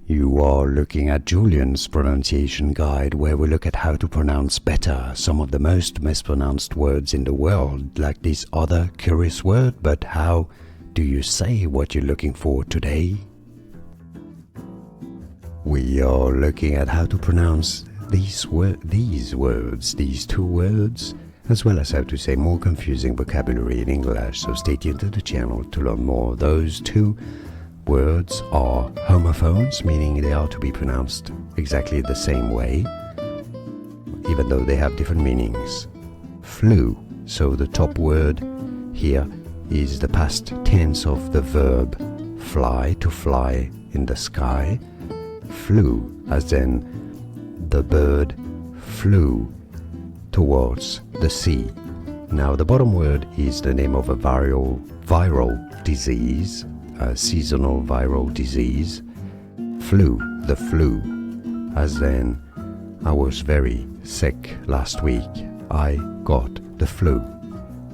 You are looking at Julian's pronunciation guide, where we look at how to pronounce better some of the most mispronounced words in the world, like this other curious word. But how do you say what you're looking for today? We are looking at how to pronounce these two words, as well as how to say more confusing vocabulary in English, so stay tuned to the channel to learn more. Those two words are homophones, meaning they are to be pronounced exactly the same way, even though they have different meanings. Flew, so the top word here is the past tense of the verb fly, to fly in the sky. Flew, as in the bird flew towards the sea. Now the bottom word is the name of a viral disease, a seasonal viral disease. Flu, the flu, as in I was very sick last week. I got the flu.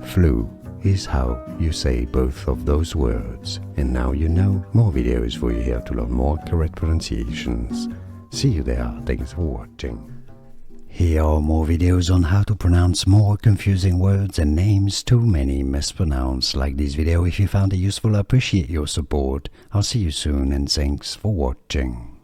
Flu is how you say both of those words. And now you know. More videos for you here to learn more correct pronunciations. See you there. Thanks for watching. Here are more videos on how to pronounce more confusing words and names too many mispronounced. Like this video if you found it useful. I appreciate your support. I'll see you soon and thanks for watching.